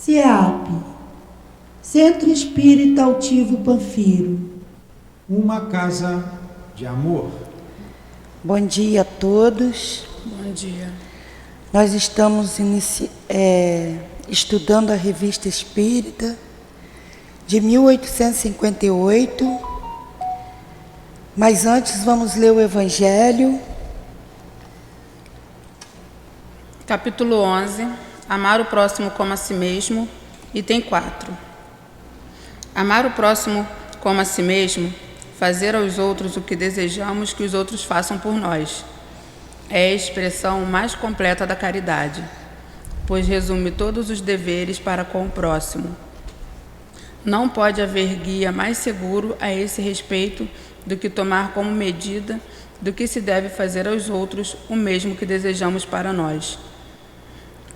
CEAP, Centro Espírita Altivo Panfiro. Uma casa de amor. Bom dia a todos. Bom dia. Nós estamos estudando a Revista Espírita de 1858, mas antes vamos ler o Evangelho. Capítulo 11. Amar o próximo como a si mesmo, item 4. Amar o próximo como a si mesmo, fazer aos outros o que desejamos que os outros façam por nós, é a expressão mais completa da caridade, pois resume todos os deveres para com o próximo. Não pode haver guia mais seguro a esse respeito do que tomar como medida do que se deve fazer aos outros o mesmo que desejamos para nós.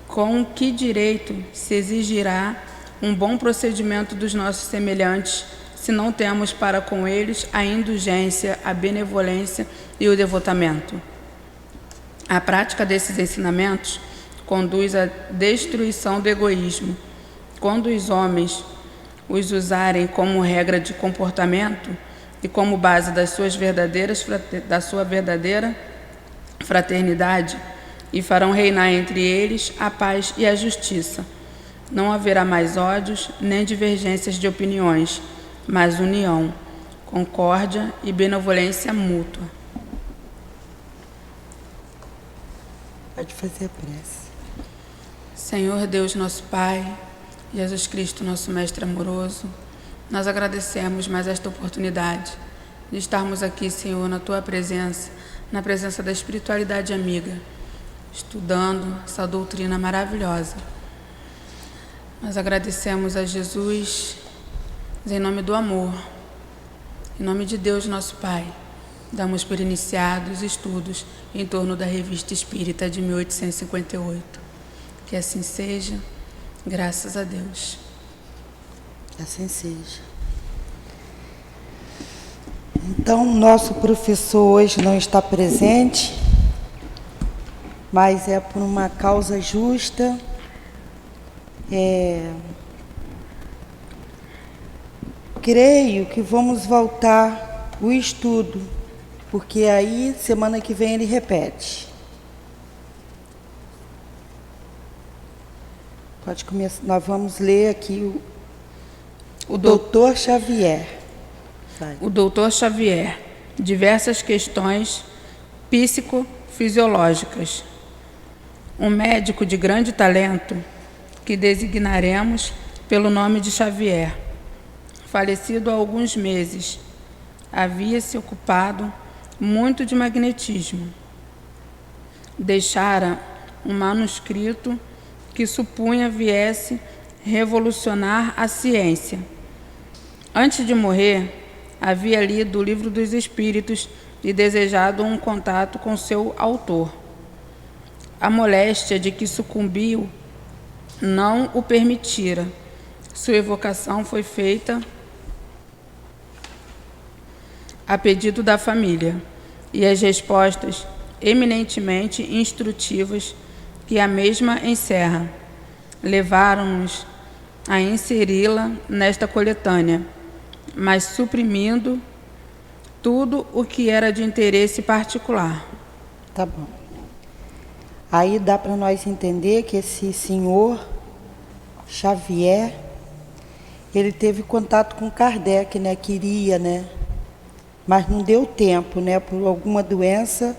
Com que direito se exigirá um bom procedimento dos nossos semelhantes, se não temos para com eles a indulgência, a benevolência e o devotamento? A prática desses ensinamentos conduz à destruição do egoísmo. Quando os homens os usarem como regra de comportamento e como base da sua verdadeira fraternidade, e farão reinar entre eles a paz e a justiça. Não haverá mais ódios nem divergências de opiniões, mas união, concórdia e benevolência mútua. Pode fazer a prece. Senhor Deus, nosso Pai, Jesus Cristo, nosso Mestre amoroso, nós agradecemos mais esta oportunidade de estarmos aqui, Senhor, na Tua presença, na presença da espiritualidade amiga, estudando essa doutrina maravilhosa. Nós agradecemos a Jesus em nome do amor, em nome de Deus, nosso Pai. Damos por iniciados estudos em torno da Revista Espírita de 1858. Que assim seja, graças a Deus. Assim seja. Então, nosso professor hoje não está presente, mas é por uma causa justa. Creio que vamos voltar o estudo, porque aí semana que vem ele repete. Pode começar. Nós vamos ler aqui o Doutor Xavier. Vai. O Doutor Xavier, diversas questões psicofisiológicas. Um médico de grande talento, que designaremos pelo nome de Xavier, falecido há alguns meses, havia se ocupado muito de magnetismo. Deixara um manuscrito que supunha viesse revolucionar a ciência. Antes de morrer, havia lido o Livro dos Espíritos e desejado um contato com seu autor. A moléstia de que sucumbiu não o permitira. Sua evocação foi feita a pedido da família, e as respostas eminentemente instrutivas que a mesma encerra levaram-nos a inseri-la nesta coletânea, mas suprimindo tudo o que era de interesse particular. Tá bom. Aí dá para nós entender que esse senhor Xavier, ele teve contato com Kardec, né? Queria, né? Mas não deu tempo, né? Por alguma doença,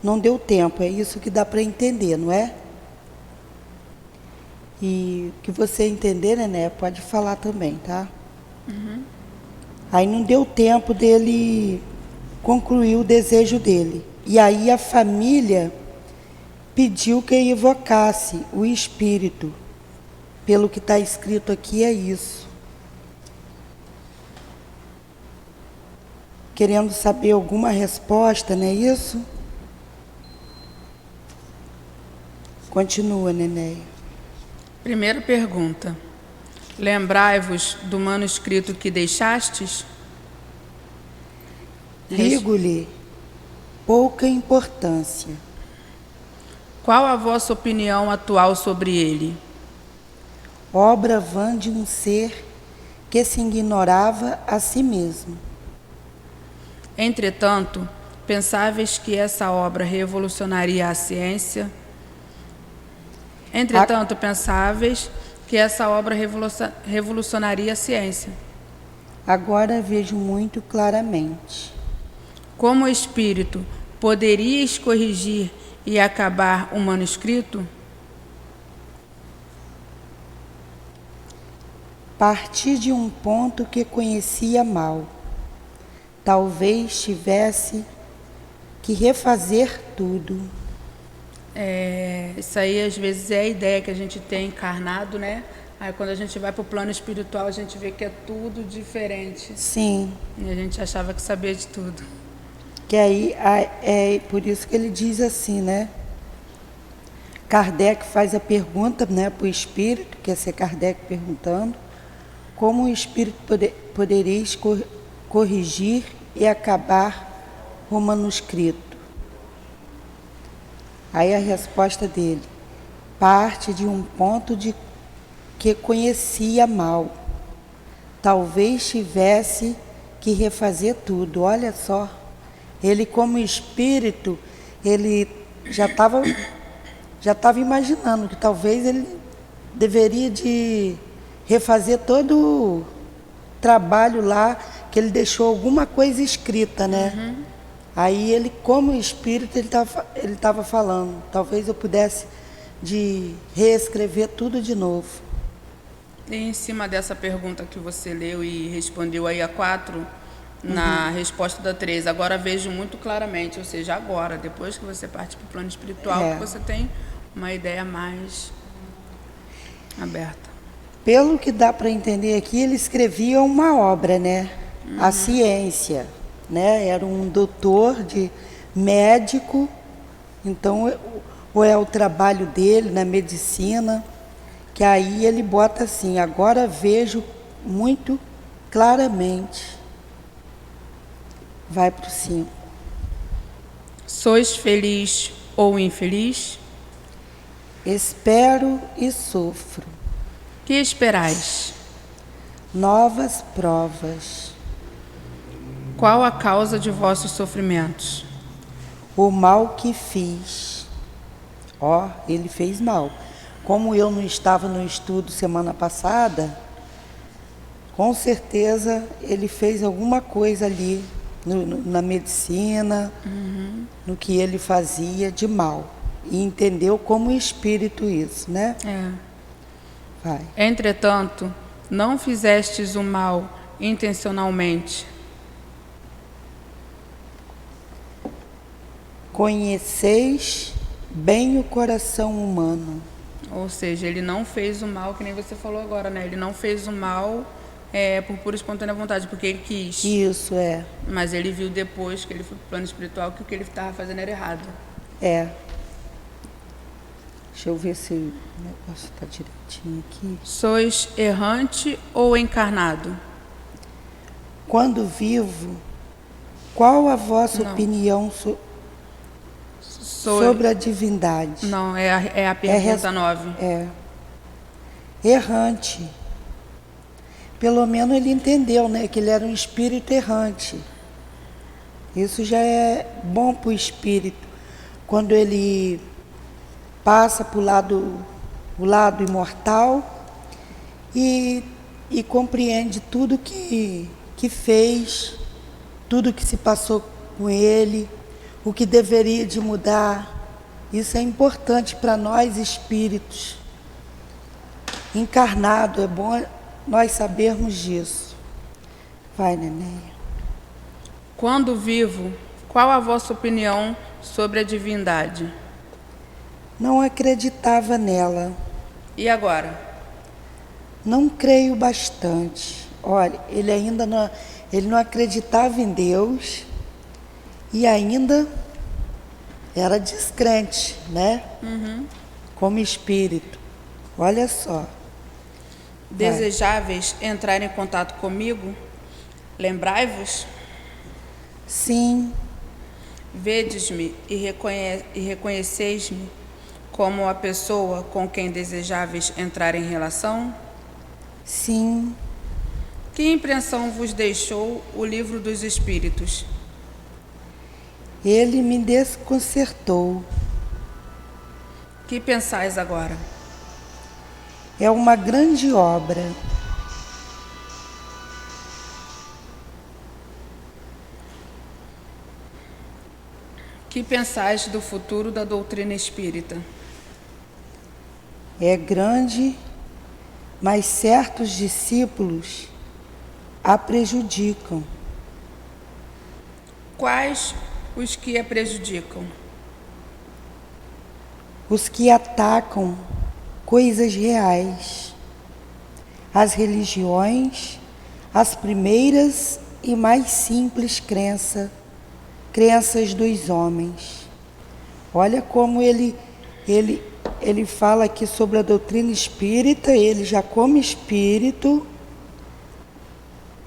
não deu tempo. É isso que dá para entender, não é? E o que você entender, né? Pode falar também, tá? Uhum. Aí não deu tempo dele concluir o desejo dele. E aí a família pediu que evocasse o espírito. Pelo que está escrito aqui é isso. Querendo saber alguma resposta, não é isso? Continua, Nenéia. Primeira pergunta. Lembrai-vos do manuscrito que deixastes? Digo-lhe, pouca importância. Qual a vossa opinião atual sobre ele? obra vã de um ser que se ignorava a si mesmo. Entretanto, pensáveis que essa obra revolucionaria a ciência? Entretanto, pensáveis que essa obra revolucionaria a ciência. Agora vejo muito claramente. Como o espírito, poderias corrigir e acabar o manuscrito? Parti de um ponto que conhecia mal. Talvez tivesse que refazer tudo. Isso aí às vezes é a ideia que a gente tem encarnado, né? Aí quando a gente vai para o plano espiritual, a gente vê que é tudo diferente. Sim. E a gente achava que sabia de tudo. Que aí é por isso que ele diz assim, né? Kardec faz a pergunta, né, para o espírito, que é ser Kardec perguntando, como o espírito poderia corrigir e acabar o manuscrito? Aí a resposta dele, parte de um ponto que conhecia mal. Talvez tivesse que refazer tudo. Olha só, ele como espírito, ele já estava imaginando que talvez ele deveria de refazer todo o trabalho lá, que ele deixou alguma coisa escrita, né? Uhum. Aí ele, como espírito, ele estava falando, talvez eu pudesse de reescrever tudo de novo. E em cima dessa pergunta que você leu e respondeu aí a 4, na resposta da 3, agora vejo muito claramente, ou seja, agora, depois que você parte para o plano espiritual, que você tem uma ideia mais aberta. Pelo que dá para entender aqui, ele escrevia uma obra, né? A ciência, né? Era um doutor médico, então ou é o trabalho dele na medicina, que aí ele bota assim, agora vejo muito claramente. Vai para o 5. Sois feliz ou infeliz? Espero e sofro. Que esperais? Novas provas. Qual a causa de vossos sofrimentos? O mal que fiz. Ele fez mal. Como eu não estava no estudo semana passada, com certeza ele fez alguma coisa ali na medicina, no que ele fazia de mal. E entendeu como espírito isso, né? Vai. Entretanto, não fizestes o mal intencionalmente. Conheceis bem o coração humano. Ou seja, ele não fez o mal, que nem você falou agora, né? Ele não fez o mal por pura e espontânea vontade, porque ele quis. Isso, é. Mas ele viu depois que ele foi para o plano espiritual que o que ele estava fazendo era errado. Deixa eu ver se o negócio está direitinho aqui. Sois errante ou encarnado? Quando vivo, qual a vossa opinião sobre a divindade? Não, é a pergunta 9. Errante. Pelo menos ele entendeu, né, que ele era um espírito errante. Isso já é bom para o espírito. Quando ele passa para o lado imortal e compreende tudo que fez, tudo que se passou com ele, o que deveria de mudar. Isso é importante para nós espíritos. Encarnado, é bom nós sabermos disso. Vai, neném. Quando vivo, qual a vossa opinião sobre a divindade? Não acreditava nela. E agora? Não creio bastante. Olha, ele ainda não acreditava em Deus e ainda era descrente, né? Como espírito. Olha só. Desejáveis entrar em contato comigo? Lembrai-vos? Sim. Vedes-me e reconheceis-me como a pessoa com quem desejáveis entrar em relação? Sim. Que impressão vos deixou o livro dos Espíritos? Ele me desconcertou. Que pensais agora? É uma grande obra. Que pensais do futuro da doutrina espírita? É grande, mas certos discípulos a prejudicam. Quais os que a prejudicam? Os que atacam coisas reais, as religiões, as primeiras e mais simples crenças dos homens. Olha como ele fala aqui sobre a doutrina espírita. Ele já como espírito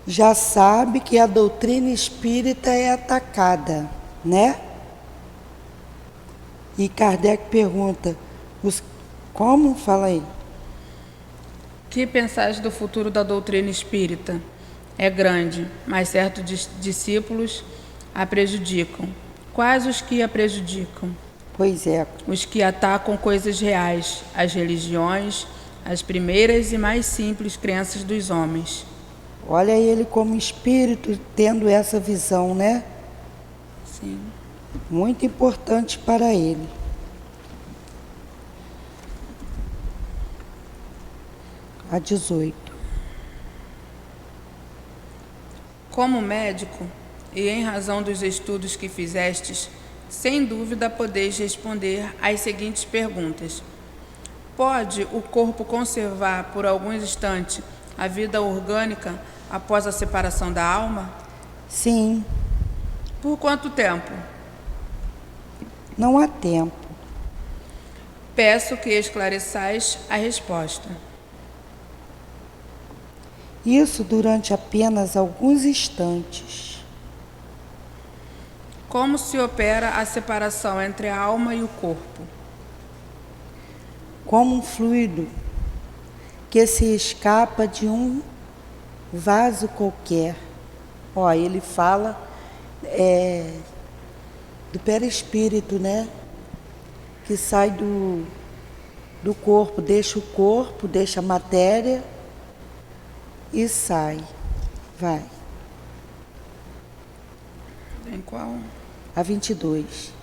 já sabe que a doutrina espírita é atacada, né? E Kardec pergunta, como? Fala aí. Que pensais do futuro da doutrina espírita? É grande, mas certos discípulos a prejudicam. Quais os que a prejudicam? Pois é. Os que atacam coisas reais, as religiões, as primeiras e mais simples crenças dos homens. Olha ele como espírito tendo essa visão, né? Sim. Muito importante para ele. A 18. Como médico, e em razão dos estudos que fizestes, sem dúvida podeis responder às seguintes perguntas. Pode o corpo conservar por alguns instantes a vida orgânica após a separação da alma? Sim. Por quanto tempo? Não há tempo. Peço que esclareçais a resposta. Isso durante apenas alguns instantes. Como se opera a separação entre a alma e o corpo? Como um fluido que se escapa de um vaso qualquer. Ó, ele fala do perispírito, né? Que sai do corpo, deixa a matéria e sai. Vai. Em qual? A 22.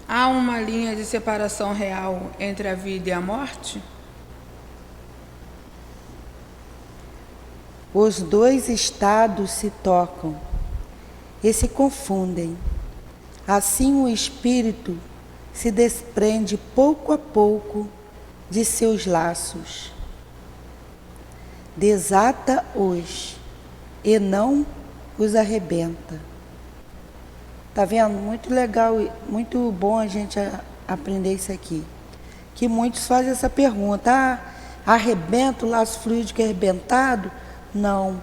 Há uma linha de separação real entre a vida e a morte? Os dois estados se tocam e se confundem. Assim o espírito se desprende pouco a pouco de seus laços. Desata-os e não os arrebenta. Tá vendo? Muito legal, muito bom a gente aprender isso aqui. Que muitos fazem essa pergunta. Arrebenta o laço fluídico arrebentado? Não.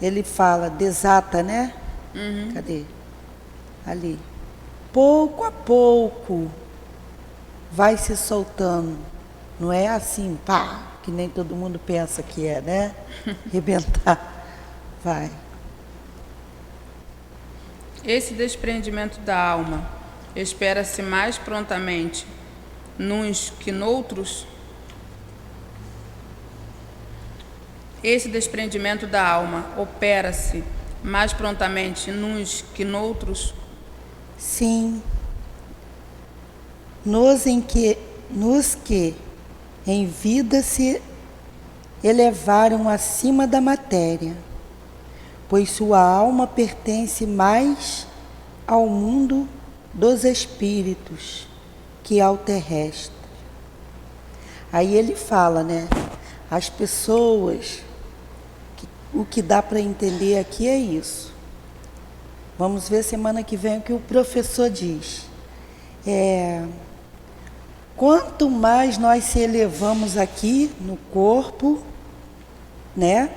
Ele fala, desata, né? Uhum. Cadê? Ali. Pouco a pouco vai se soltando. Não é assim, pá, que nem todo mundo pensa que é, né? Arrebentar. Vai. Esse desprendimento da alma espera-se mais prontamente nuns que noutros? Esse desprendimento da alma opera-se mais prontamente nuns que noutros? Sim. Nos que em vida se elevaram acima da matéria, pois sua alma pertence mais ao mundo dos espíritos que ao terrestre. Aí ele fala, né? As pessoas, o que dá para entender aqui é isso. Vamos ver semana que vem o que o professor diz. Quanto mais nós se elevamos aqui no corpo, né?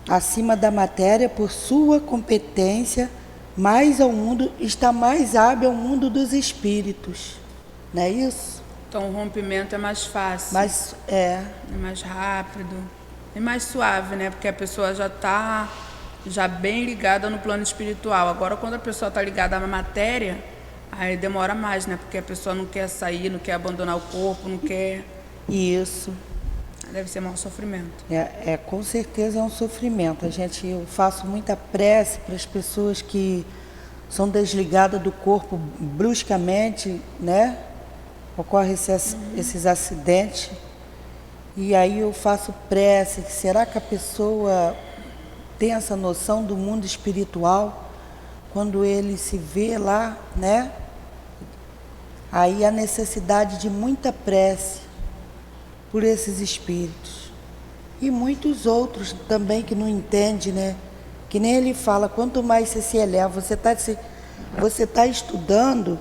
Acima da matéria, por sua competência, mais ao mundo, está mais hábil ao mundo dos espíritos. Não é isso? Então o rompimento é mais fácil. Mas É mais rápido. E mais suave, né? Porque a pessoa já está já bem ligada no plano espiritual. Agora, quando a pessoa está ligada à matéria, aí demora mais, né? Porque a pessoa não quer sair, não quer abandonar o corpo, não quer... isso. Deve ser maior sofrimento. Com certeza é um sofrimento. Eu faço muita prece para as pessoas que são desligadas do corpo bruscamente, né? Ocorrem esses acidentes. E aí eu faço prece. Será que a pessoa tem essa noção do mundo espiritual? Quando ele se vê lá, né? Aí a necessidade de muita prece por esses espíritos. E muitos outros também que não entendem, né? Que nem ele fala, quanto mais você se eleva, você tá estudando,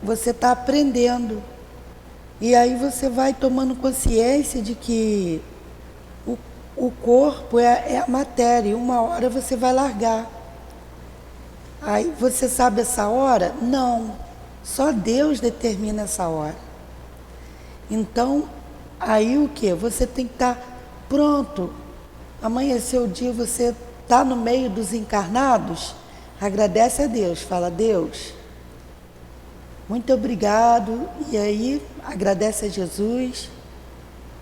você está aprendendo. E aí você vai tomando consciência de que o corpo é a matéria, e uma hora você vai largar. Aí você sabe essa hora? Não. Só Deus determina essa hora. Então, aí o que? Você tem que estar pronto. Amanheceu o dia, você está no meio dos encarnados, agradece a Deus, fala, Deus, muito obrigado, e aí agradece a Jesus.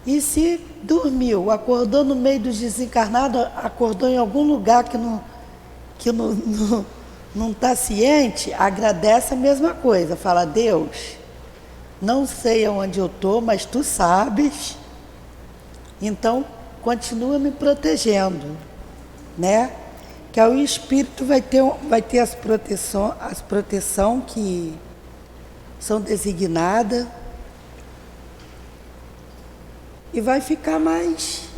E se dormiu, acordou no meio dos desencarnados, acordou em algum lugar que não está ciente, agradece a mesma coisa, fala, Deus, não sei aonde eu estou, mas tu sabes, então continua me protegendo, né? Que aí o espírito vai ter as proteção que são designadas e vai ficar mais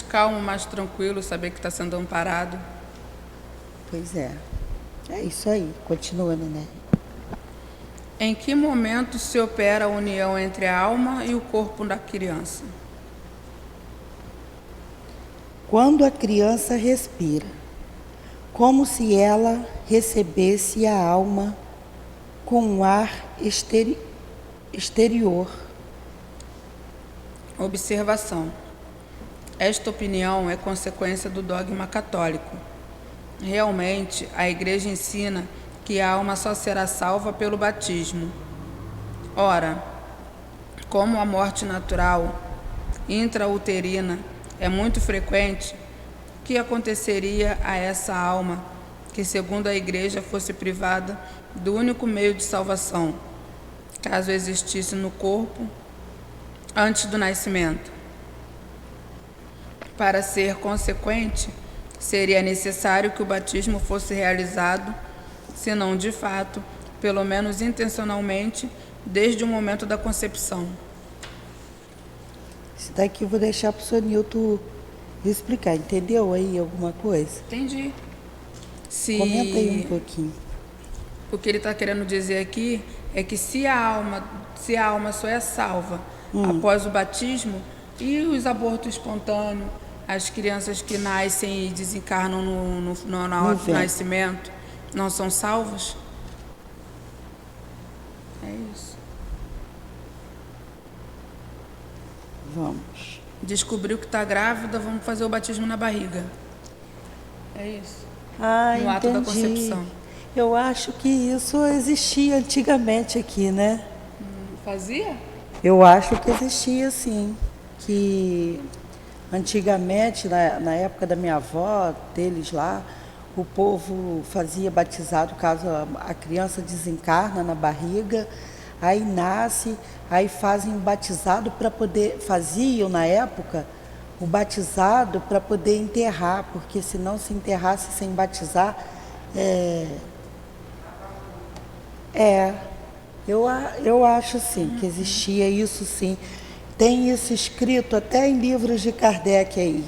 calmo, mais tranquilo, saber que está sendo amparado. Pois é isso aí, continua, né? Em que momento se opera a união entre a alma e o corpo da criança? Quando a criança respira, como se ela recebesse a alma com um ar exterior. Observação. Esta opinião é consequência do dogma católico. Realmente, a Igreja ensina que a alma só será salva pelo batismo. Ora, como a morte natural intrauterina é muito frequente, o que aconteceria a essa alma que, segundo a Igreja, fosse privada do único meio de salvação, caso existisse no corpo antes do nascimento? Para ser consequente, seria necessário que o batismo fosse realizado, se não de fato, pelo menos intencionalmente, desde o momento da concepção. Isso daqui eu vou deixar para o senhor Nilton explicar. Entendeu aí alguma coisa? Entendi. Comenta aí um pouquinho. O que ele está querendo dizer aqui é que se a alma só é salva após o batismo, e os abortos espontâneos, as crianças que nascem e desencarnam na hora do nascimento, não são salvos? É isso. Vamos. Descobriu que está grávida, vamos fazer o batismo na barriga. É isso. No ato da concepção. Eu acho que isso existia antigamente aqui, né? Fazia? Eu acho que existia, sim. Que antigamente, na época da minha avó, deles lá, o povo fazia batizado caso a criança desencarna na barriga, aí nasce, aí fazem o batizado para poder, faziam na época, o batizado para poder enterrar, porque se não se enterrasse sem batizar, eu acho sim, que existia isso sim. Tem isso escrito até em livros de Kardec aí.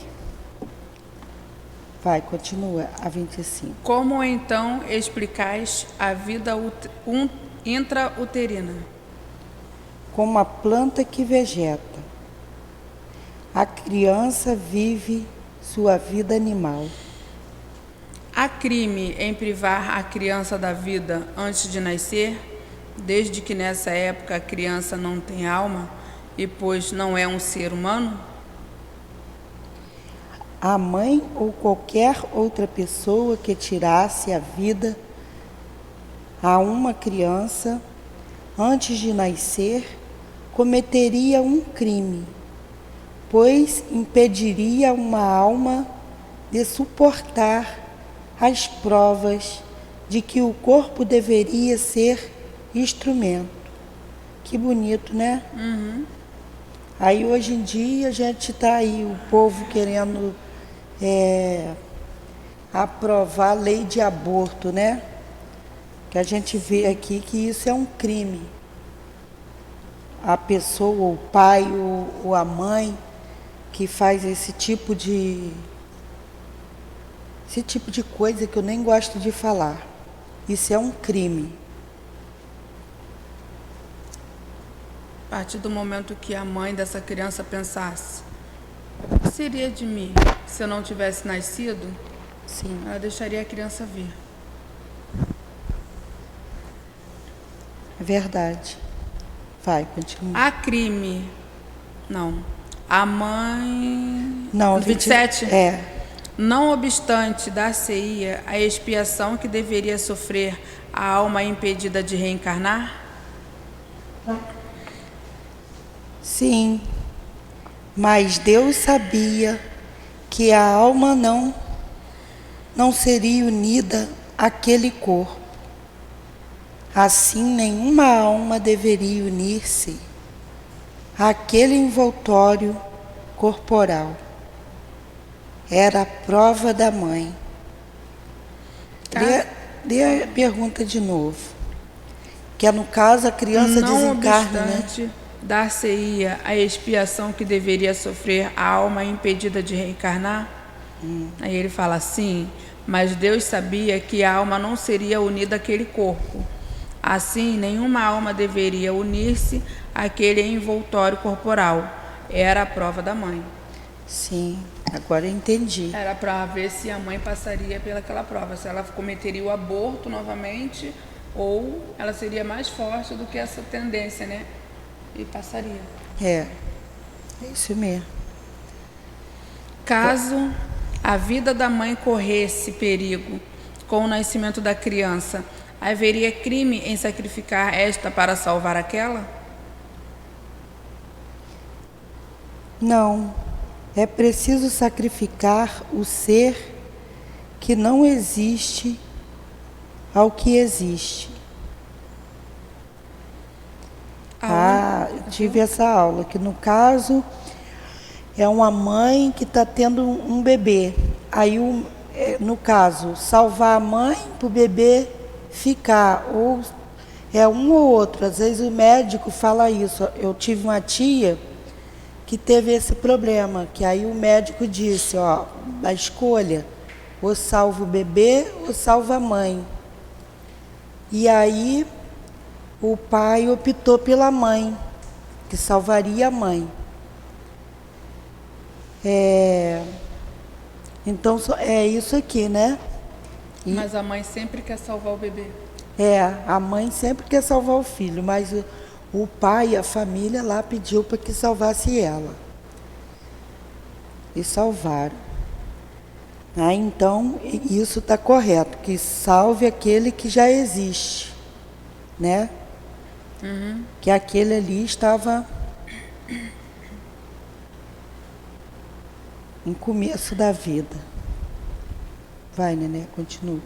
Vai, continua, a 25. Como então explicais a vida intrauterina? Como a planta que vegeta. A criança vive sua vida animal. Há crime em privar a criança da vida antes de nascer, desde que nessa época a criança não tem alma e pois não é um ser humano? A mãe ou qualquer outra pessoa que tirasse a vida a uma criança antes de nascer cometeria um crime, pois impediria uma alma de suportar as provas de que o corpo deveria ser instrumento. Que bonito, né? Uhum. Aí hoje em dia a gente está aí, o povo querendo aprovar a lei de aborto, né? Que a gente vê aqui que isso é um crime. A pessoa, o pai ou a mãe que faz esse tipo de coisa que eu nem gosto de falar. Isso é um crime. A partir do momento que a mãe dessa criança pensasse, o que seria de mim se eu não tivesse nascido? Sim. Ela deixaria a criança vir. É verdade. Vai, continua. Há crime. Não. A mãe. Não, 27? É. Não obstante, dar-se-ia a expiação que deveria sofrer a alma impedida de reencarnar? Sim, mas Deus sabia que a alma não seria unida àquele corpo. Assim, nenhuma alma deveria unir-se àquele envoltório corporal. Era a prova da mãe. Dê a pergunta de novo. Que é no caso a criança desencarna, não obstante, né? dar-se-ia a expiação que deveria sofrer a alma impedida de reencarnar? Aí ele fala assim, mas Deus sabia que a alma não seria unida àquele corpo. Assim, nenhuma alma deveria unir-se àquele envoltório corporal. Era a prova da mãe. Sim, agora eu entendi. Era para ver se a mãe passaria pelaquela prova, se ela cometeria o aborto novamente ou ela seria mais forte do que essa tendência, né? E passaria. É isso mesmo. Caso a vida da mãe corresse perigo com o nascimento da criança, haveria crime em sacrificar esta para salvar aquela? Não, é preciso sacrificar o ser que não existe ao que existe. Eu tive essa aula, que no caso é uma mãe que está tendo um bebê. Aí, no caso, salvar a mãe para o bebê ficar, ou é um ou outro. Às vezes o médico fala isso. Eu tive uma tia que teve esse problema, que aí o médico disse, ó, a escolha, ou salva o bebê ou salva a mãe. E aí o pai optou pela mãe, que salvaria a mãe. Então é isso aqui, né? Mas a mãe sempre quer salvar o bebê. A mãe sempre quer salvar o filho, mas o pai e a família lá pediu para que salvasse ela. E salvaram. Então, isso está correto, que salve aquele que já existe, né? Uhum. Que aquele ali estava em começo da vida. Vai, Nené, continua.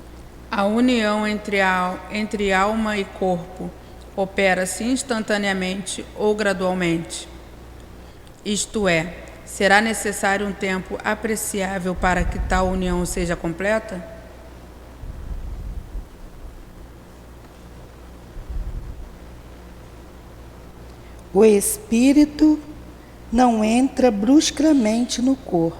A união entre alma e corpo opera-se instantaneamente ou gradualmente. Isto é, será necessário um tempo apreciável para que tal união seja completa? O espírito não entra bruscamente no corpo.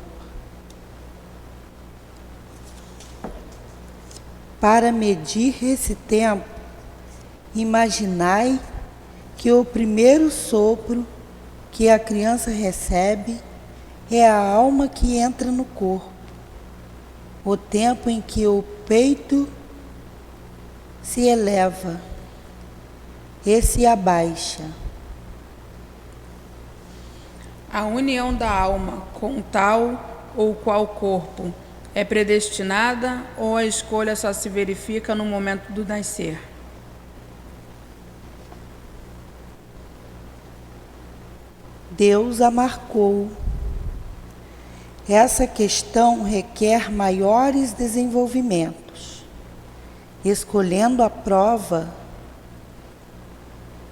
Para medir esse tempo, imaginai que o primeiro sopro que a criança recebe é a alma que entra no corpo. o tempo em que o peito se eleva e se abaixa. A união da alma com tal ou qual corpo é predestinada ou a escolha só se verifica no momento do nascer? Deus a marcou. Essa questão requer maiores desenvolvimentos. Escolhendo a prova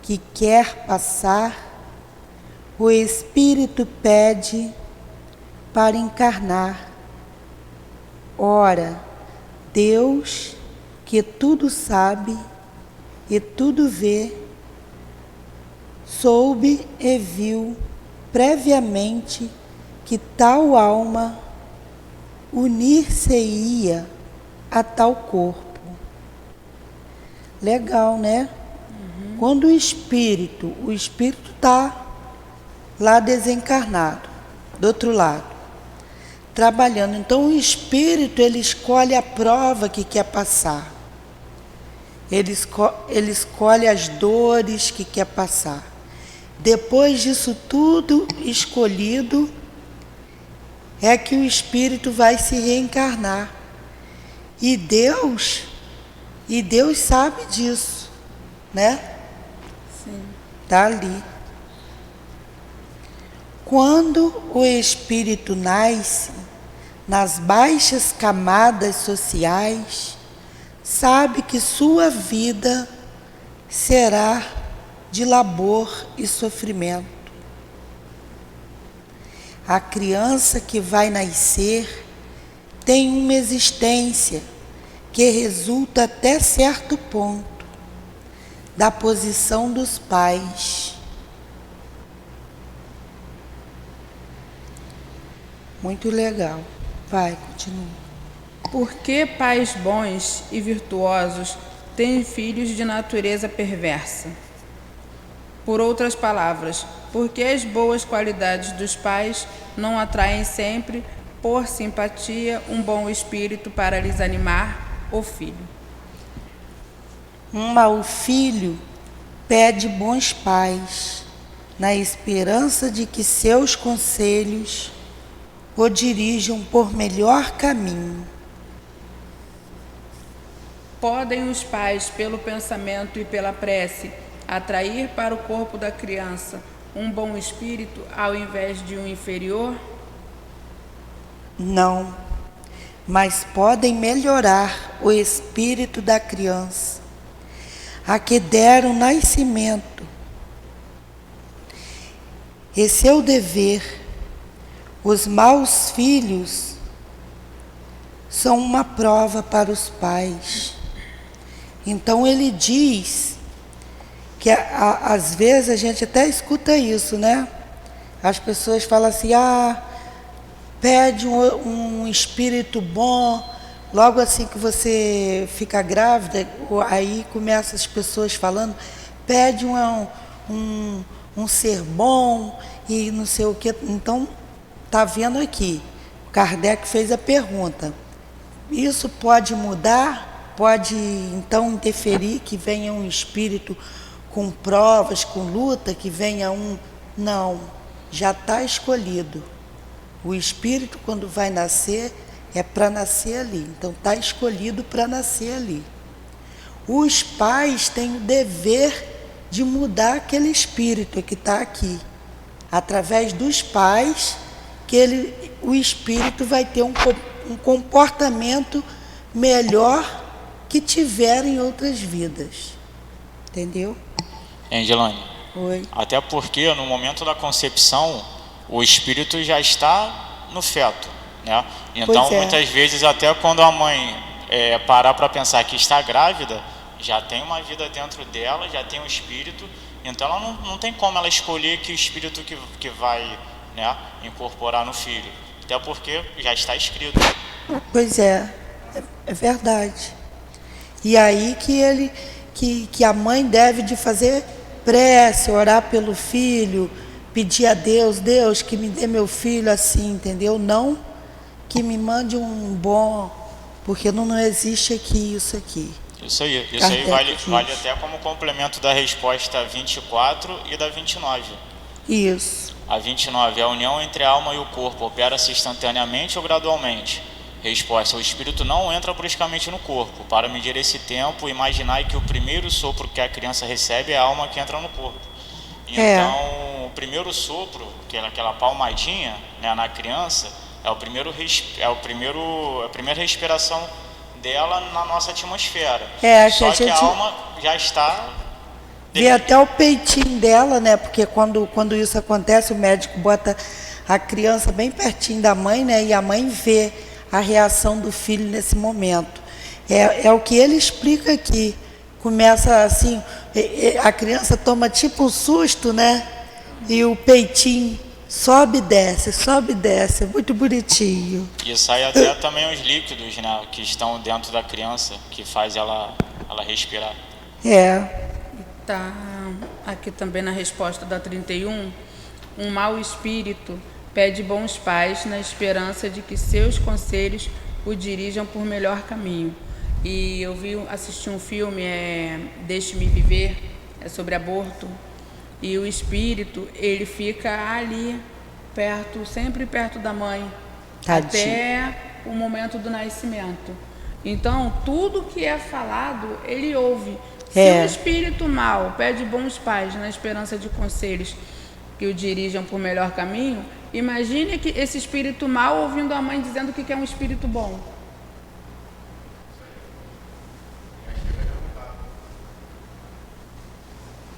que quer passar, o espírito pede para encarnar. Ora, Deus, que tudo sabe e tudo vê, soube e viu previamente que tal alma unir-se-ia a tal corpo. Legal, né? Quando o espírito está lá desencarnado, do outro lado, trabalhando. Então o espírito, ele escolhe a prova que quer passar. Ele escolhe as dores que quer passar. Depois disso tudo escolhido, é que o espírito vai se reencarnar. E Deus sabe disso, né? Sim. Está ali. Quando o espírito nasce nas baixas camadas sociais, sabe que sua vida será de labor e sofrimento. A criança que vai nascer tem uma existência que resulta até certo ponto da posição dos pais. Muito legal. Vai, continua. Por que pais bons e virtuosos têm filhos de natureza perversa? Por outras palavras, por que as boas qualidades dos pais não atraem sempre, por simpatia, um bom espírito para lhes animar o filho? Um mau filho pede bons pais, na esperança de que seus conselhos o dirijam por melhor caminho. Podem os pais, pelo pensamento e pela prece, atrair para o corpo da criança um bom espírito ao invés de um inferior? Não, mas podem melhorar o espírito da criança, a que deram nascimento. Esse é o dever. Os maus filhos são uma prova para os pais. Então ele diz que às vezes a gente até escuta isso, né? As pessoas falam assim, pede um espírito bom, logo assim que você fica grávida, aí começa as pessoas falando, pede um ser bom e não sei o quê. Então, está vendo aqui, Kardec fez a pergunta, isso pode mudar? Pode então interferir que venha um espírito com provas, com luta, que venha Não, já está escolhido. O espírito, quando vai nascer, é para nascer ali. Então está escolhido para nascer ali. Os pais têm o dever de mudar aquele espírito que está aqui. Através dos pais, o espírito vai ter um comportamento melhor que tiver em outras vidas. Entendeu? Angelane. Oi. Até porque no momento da concepção, o espírito já está no feto, né? Então, muitas vezes, até quando a mãe parar para pensar que está grávida, já tem uma vida dentro dela, já tem um espírito, então ela não tem como ela escolher que espírito que vai, né, incorporar no filho, até porque já está escrito. Pois é verdade. E aí que a mãe deve de fazer prece, orar pelo filho, pedir a Deus que me dê meu filho assim, entendeu? Não que me mande um bom porque não existe aqui isso aqui. Isso aí vale até como complemento da resposta 24 e da 29. Isso. A 29, a união entre a alma e o corpo opera-se instantaneamente ou gradualmente? Resposta, o espírito não entra bruscamente no corpo. Para medir esse tempo, imaginai que o primeiro sopro que a criança recebe é a alma que entra no corpo. Então, o primeiro sopro, que é aquela palmadinha, né, na criança, é a primeira respiração dela na nossa atmosfera. Só que a alma já está... Vê até o peitinho dela, né? Porque quando isso acontece, o médico bota a criança bem pertinho da mãe, né? E a mãe vê a reação do filho nesse momento. É o que ele explica aqui. Começa assim, a criança toma tipo um susto, né? E o peitinho sobe e desce, é muito bonitinho. E sai até também os líquidos, né, que estão dentro da criança, que faz ela respirar. Tá aqui também na resposta da 31, um mau espírito pede bons pais na esperança de que seus conselhos o dirijam por melhor caminho. E eu assisti um filme, Deixe-me Viver, sobre aborto, e o espírito, ele fica ali, sempre perto da mãe, até o momento do nascimento. Então, tudo que é falado, ele ouve. Se o espírito mau pede bons pais na esperança de conselhos que o dirijam por melhor caminho, imagine que esse espírito mau ouvindo a mãe dizendo que quer um espírito bom.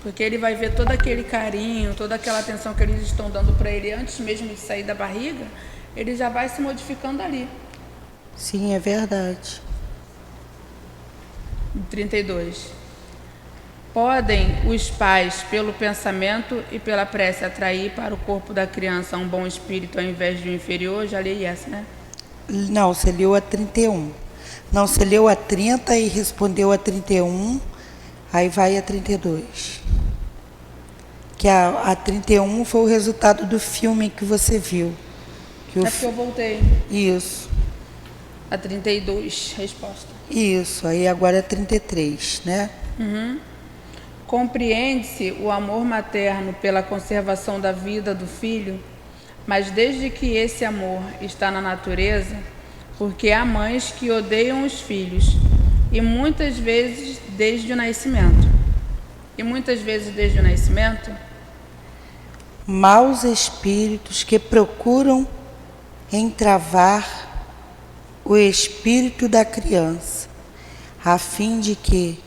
Porque ele vai ver todo aquele carinho, toda aquela atenção que eles estão dando para ele antes mesmo de sair da barriga, ele já vai se modificando ali. Sim, é verdade. 32. Podem os pais, pelo pensamento e pela prece, atrair para o corpo da criança um bom espírito ao invés de um inferior? Já li essa, né? Não, você leu a 31. Não, você leu a 30 e respondeu a 31, aí vai a 32. Que a 31 foi o resultado do filme que você viu. Porque eu voltei. Isso. A 32, resposta. Isso, aí agora é 33, né? Compreende-se o amor materno pela conservação da vida do filho, mas desde que esse amor está na natureza, porque há mães que odeiam os filhos, e muitas vezes desde o nascimento. Maus espíritos que procuram entravar o espírito da criança, a fim de que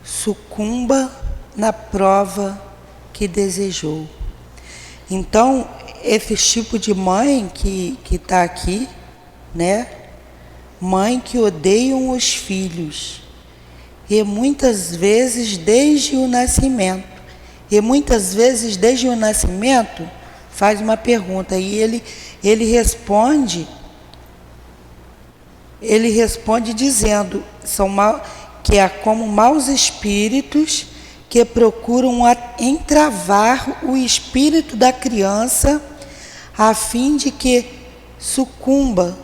sucumba na prova que desejou. Então, esse tipo de mãe que está aqui, né? Mãe que odeiam os filhos, e muitas vezes desde o nascimento. Faz uma pergunta e ele responde dizendo que é como maus espíritos que procuram entravar o espírito da criança a fim de que sucumba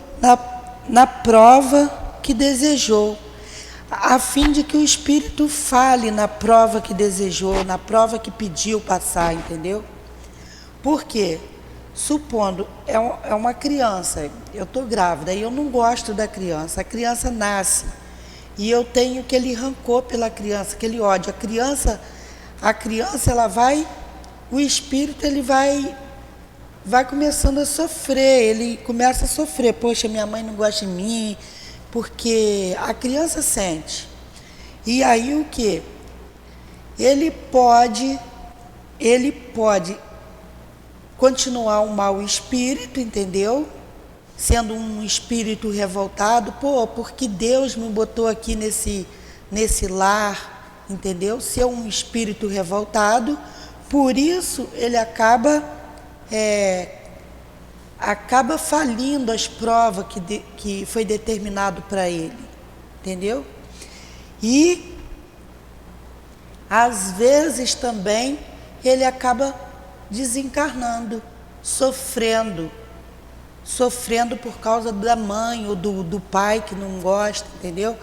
na prova que desejou, a fim de que o espírito fale na prova que desejou, na prova que pediu passar, entendeu? Por quê? Supondo, é uma criança, eu estou grávida e eu não gosto da criança, a criança nasce e eu tenho aquele rancor pela criança, aquele ódio. A criança ela vai, o espírito ele vai começando a sofrer, ele começa a sofrer, poxa, minha mãe não gosta de mim, porque a criança sente. E aí o quê? Ele pode continuar um mau espírito, entendeu? Sendo um espírito revoltado, porque Deus me botou aqui nesse lar, entendeu? Ser um espírito revoltado, por isso ele acaba falindo as provas que foi determinado para ele, entendeu? E às vezes também ele acaba desencarnando, sofrendo, sofrendo por causa da mãe ou do pai que não gosta, entendeu?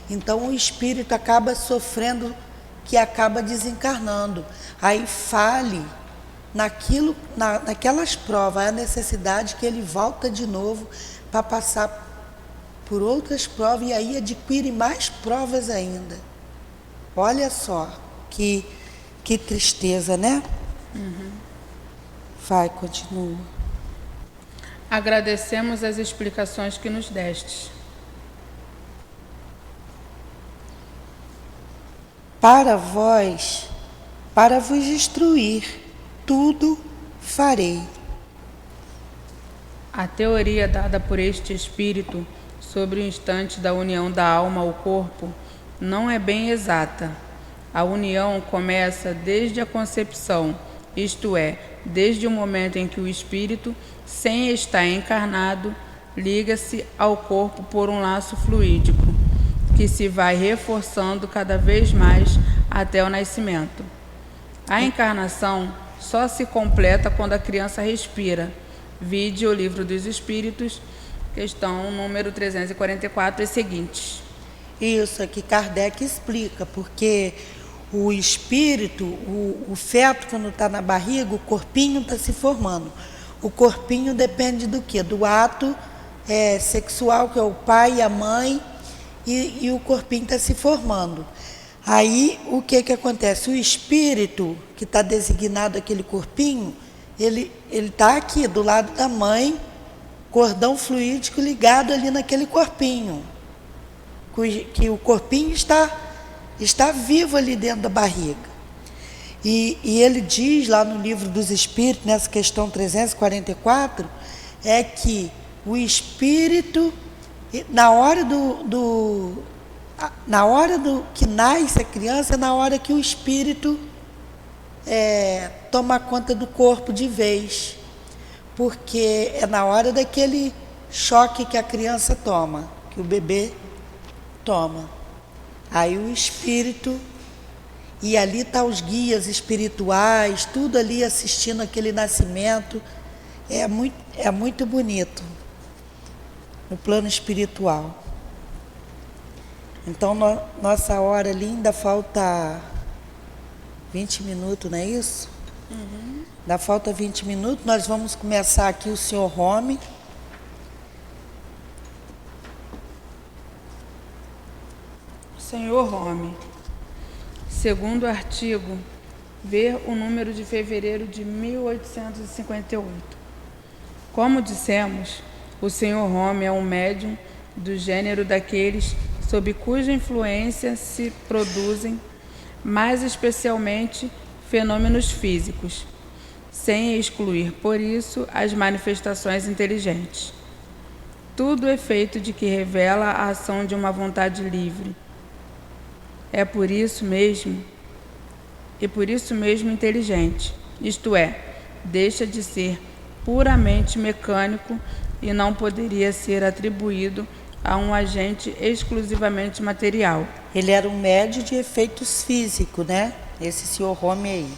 Então o espírito acaba sofrendo, que acaba desencarnando. Aí fale naquelas provas, a necessidade que ele volta de novo para passar por outras provas e aí adquire mais provas ainda. Olha só, que tristeza, né? Vai, continua. Agradecemos as explicações que nos destes. Para vós, para vos instruir, tudo farei. A teoria dada por este espírito sobre o instante da união da alma ao corpo não é bem exata. A união começa desde a concepção, isto é, desde o momento em que o espírito, sem estar encarnado, liga-se ao corpo por um laço fluídico, que se vai reforçando cada vez mais até o nascimento. A encarnação só se completa quando a criança respira. Vide o Livro dos Espíritos, questão número 344 e seguintes. Isso aqui Kardec explica, porque o espírito, o feto, quando está na barriga, o corpinho está se formando. O corpinho depende do quê? Do ato sexual, que é o pai e a mãe, e o corpinho está se formando. Aí, o que acontece? O espírito, que está designado aquele corpinho, ele está aqui, do lado da mãe, cordão fluídico ligado ali naquele corpinho. Que o corpinho está vivo ali dentro da barriga. E ele diz lá no Livro dos Espíritos, nessa questão 344, é que o espírito, na hora que nasce a criança, é na hora que o espírito toma conta do corpo de vez, porque é na hora daquele choque que a criança toma, que o bebê toma. Aí o espírito, e ali estão os guias espirituais, tudo ali assistindo aquele nascimento. É muito bonito no plano espiritual. Então, nossa hora linda, falta 20 minutos, não é isso? Ainda falta 20 minutos, nós vamos começar aqui o Sr. Home. Senhor Home, segundo o artigo, ver o número de fevereiro de 1858. Como dissemos, o Senhor Home é um médium do gênero daqueles sob cuja influência se produzem, mais especialmente, fenômenos físicos, sem excluir, por isso, as manifestações inteligentes. Tudo é feito de que revela a ação de uma vontade livre. É por isso mesmo inteligente, isto é, deixa de ser puramente mecânico e não poderia ser atribuído a um agente exclusivamente material. Ele era um médium de efeitos físicos, né? Esse Sr. Home aí.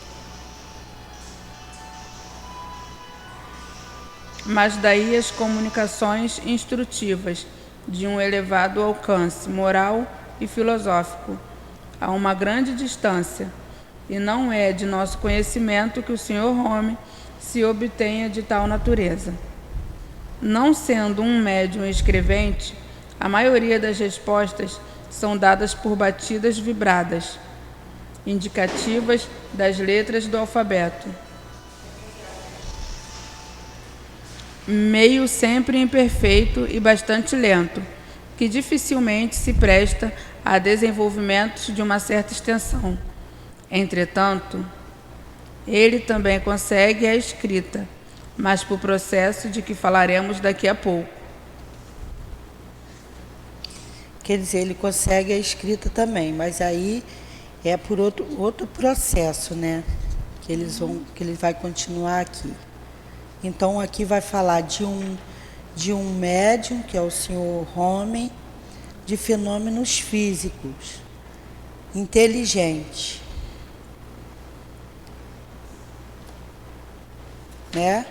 Mas daí as comunicações instrutivas de um elevado alcance moral e filosófico, a uma grande distância, e não é de nosso conhecimento que o Sr. Home se obtenha de tal natureza. Não sendo um médium escrevente, a maioria das respostas são dadas por batidas vibradas, indicativas das letras do alfabeto, meio sempre imperfeito e bastante lento, que dificilmente se presta a desenvolvimentos de uma certa extensão. Entretanto, ele também consegue a escrita, mas por processo de que falaremos daqui a pouco. Quer dizer, ele consegue a escrita também, mas aí é por outro processo, né? Que ele vai continuar aqui. Então, aqui vai falar de um médium, que é o Sr. Home, de fenômenos físicos, inteligente, né?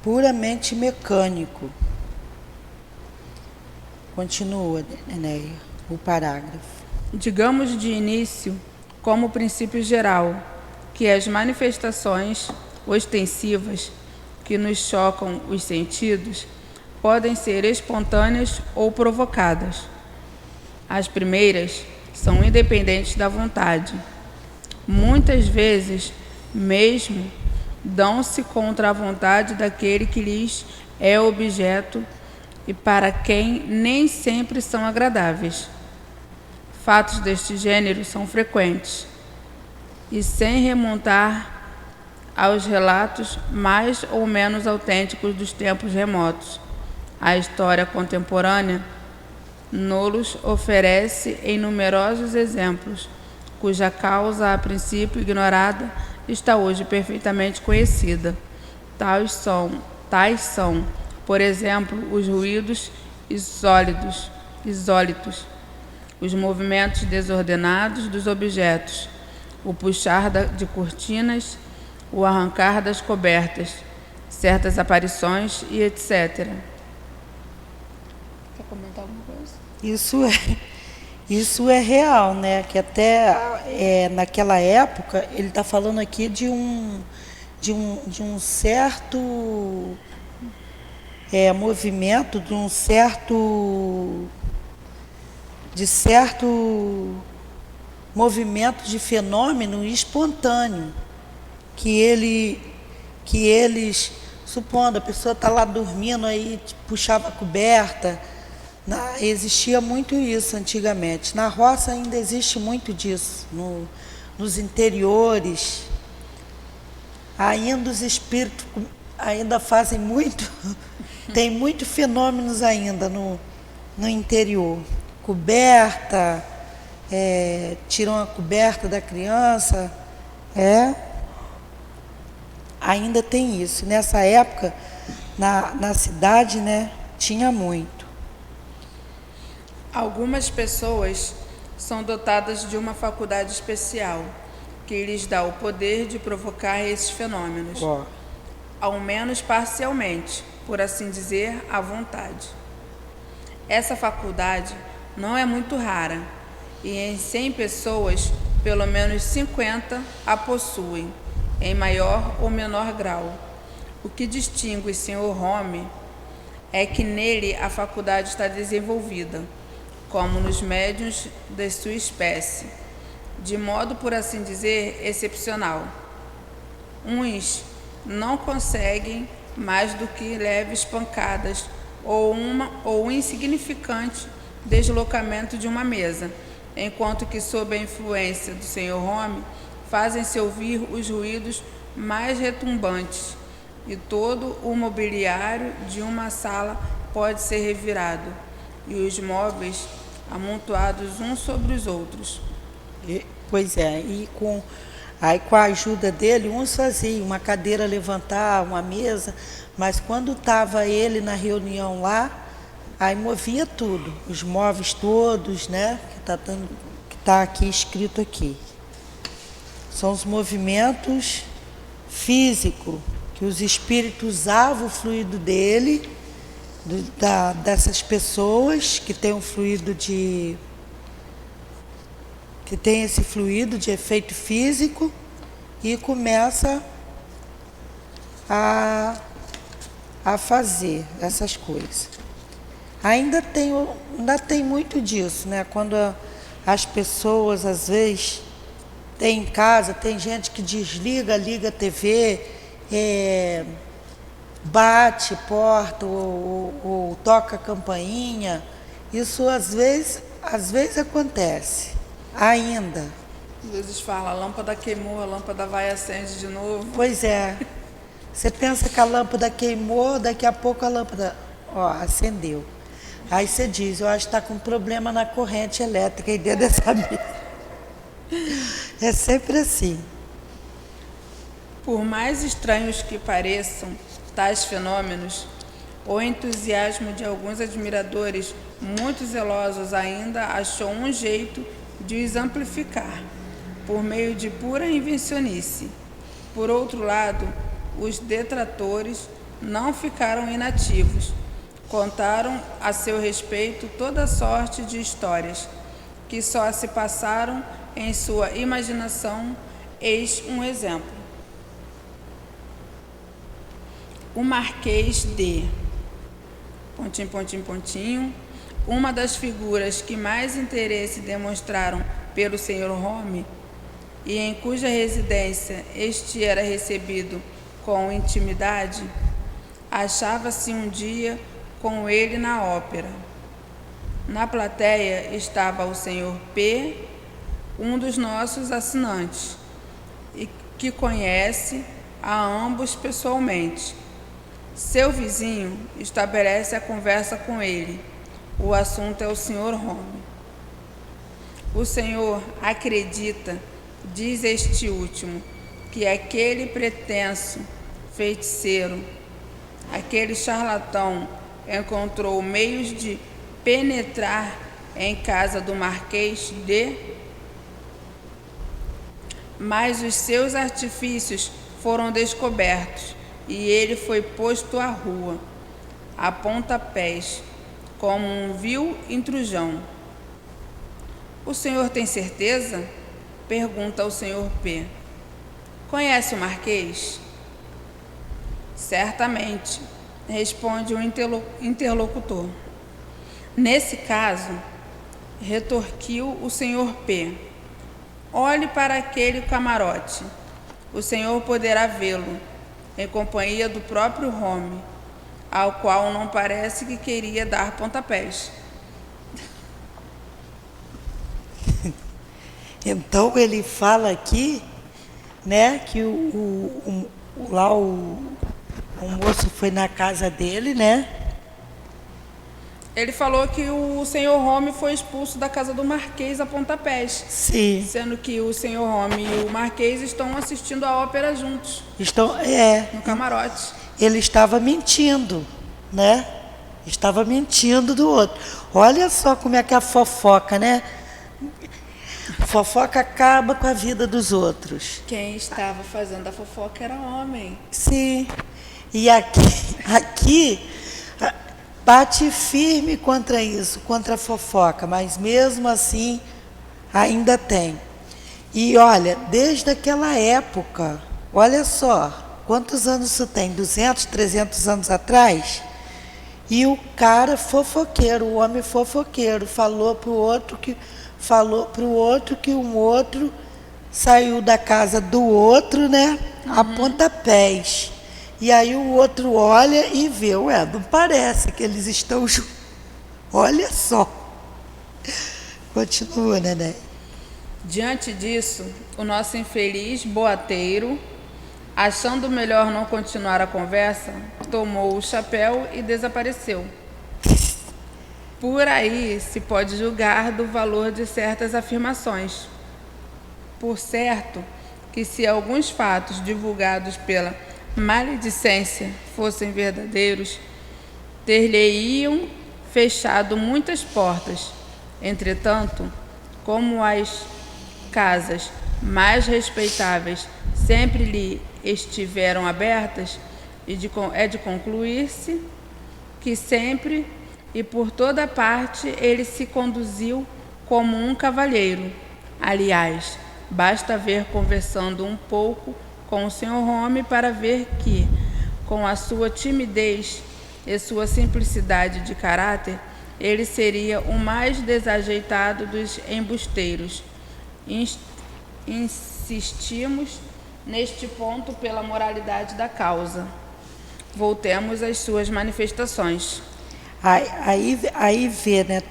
puramente mecânico. Continua, Enéia, o parágrafo. Digamos de início, como princípio geral, que as manifestações ostensivas que nos chocam os sentidos podem ser espontâneas ou provocadas. As primeiras são independentes da vontade. Muitas vezes, mesmo, dão-se contra a vontade daquele que lhes é objeto e para quem nem sempre são agradáveis. Fatos deste gênero são frequentes, e sem remontar aos relatos mais ou menos autênticos dos tempos remotos, a história contemporânea nos oferece em numerosos exemplos, cuja causa, a princípio ignorada, está hoje perfeitamente conhecida. Tais são, por exemplo, os ruídos insólitos, os movimentos desordenados dos objetos, o puxar de cortinas, o arrancar das cobertas, certas aparições e etc. Quer comentar alguma coisa? Isso é real, né? Que até naquela época, ele está falando aqui de um certo movimento, de certo movimento de fenômeno espontâneo, que eles, supondo, a pessoa está lá dormindo, aí puxava a coberta. Existia muito isso antigamente. Na roça ainda existe muito disso, nos interiores. Ainda os espíritos ainda fazem muito, tem muitos fenômenos ainda no interior. Coberta, tiram a coberta da criança, ainda tem isso. Nessa época, na cidade, né, tinha muito. Algumas pessoas são dotadas de uma faculdade especial que lhes dá o poder de provocar esses fenômenos, ao menos parcialmente, por assim dizer, à vontade. Essa faculdade não é muito rara, e em 100 pessoas, pelo menos 50 a possuem, em maior ou menor grau. O que distingue o Sr. Home é que nele a faculdade está desenvolvida, como nos médiuns de sua espécie, de modo, por assim dizer, excepcional. Uns não conseguem mais do que leves pancadas ou um insignificante deslocamento de uma mesa, enquanto que, sob a influência do Sr. Home, fazem-se ouvir os ruídos mais retumbantes, e todo o mobiliário de uma sala pode ser revirado, e os móveis amontoados uns sobre os outros. Pois é, e com a ajuda dele, uns faziam uma cadeira levantar, uma mesa, mas quando estava ele na reunião lá, aí movia tudo, os móveis todos, né, que está aqui escrito aqui. São os movimentos físicos que os espíritos usavam o fluido dele, dessas pessoas que tem um fluido que tem esse fluido de efeito físico, e começa a fazer essas coisas. Ainda tem muito disso, né? Quando as pessoas, às vezes, tem em casa, tem gente que desliga, liga a TV, bate porta ou toca campainha. Isso às vezes acontece ainda. Às vezes fala, a lâmpada queimou, a lâmpada vai e acende de novo. Pois é. Você pensa que a lâmpada queimou, daqui a pouco a lâmpada acendeu. Aí você diz, eu acho que está com problema na corrente elétrica aí dentro dessa mesa. É sempre assim. Por mais estranhos que pareçam tais fenômenos, o entusiasmo de alguns admiradores muito zelosos ainda achou um jeito de os amplificar, por meio de pura invencionice. Por outro lado, os detratores não ficaram inativos. Contaram a seu respeito toda sorte de histórias, que só se passaram em sua imaginação. Eis um exemplo. O Marquês de... Uma das figuras que mais interesse demonstraram pelo Sr. Home, e em cuja residência este era recebido com intimidade, achava-se um dia com ele na ópera. Na plateia estava o Sr. P., um dos nossos assinantes, e que conhece a ambos pessoalmente. Seu vizinho estabelece a conversa com ele. O assunto é o Sr. Home. O senhor acredita, diz este último, que aquele pretenso feiticeiro, aquele charlatão, encontrou meios de penetrar em casa do Marquês de... Mas os seus artifícios foram descobertos e ele foi posto à rua, a pontapés, como um vil intrusão. O senhor tem certeza? Pergunta o Sr. P. Conhece o Marquês? Certamente, responde o interlocutor. Nesse caso, retorquiu o Sr. P., olhe para aquele camarote. O senhor poderá vê-lo, em companhia do próprio Home, ao qual não parece que queria dar pontapés. Então ele fala aqui, né, que o moço foi na casa dele, né? Ele falou que o Sr. Home foi expulso da casa do Marquês a pontapés. Sim. Sendo que o Sr. Home e o Marquês estão assistindo a ópera juntos. No camarote. Ele estava mentindo, né? Estava mentindo do outro. Olha só como é que é a fofoca, né? Fofoca acaba com a vida dos outros. Quem estava fazendo a fofoca era homem. Sim. E aqui bate firme contra isso, contra a fofoca, mas mesmo assim ainda tem. E olha, desde aquela época, olha só, quantos anos isso tem? 200, 300 anos atrás? E o cara fofoqueiro, o homem fofoqueiro, falou para o outro que um outro saiu da casa do outro, né? A pontapés. E aí o outro olha e vê, não parece que eles estão juntos. Olha só. Continua, Nené. Diante disso, o nosso infeliz boateiro, achando melhor não continuar a conversa, tomou o chapéu e desapareceu. Por aí se pode julgar do valor de certas afirmações. Por certo que se alguns fatos divulgados pela maledicência fossem verdadeiros, ter-lhe-iam fechado muitas portas. Entretanto, como as casas mais respeitáveis sempre lhe estiveram abertas, é de concluir-se que sempre e por toda parte ele se conduziu como um cavalheiro. Aliás, basta ver conversando um pouco com o Sr. Home para ver que, com a sua timidez e sua simplicidade de caráter, ele seria o mais desajeitado dos embusteiros. Insistimos neste ponto pela moralidade da causa. Voltemos às suas manifestações. Aí vê, né?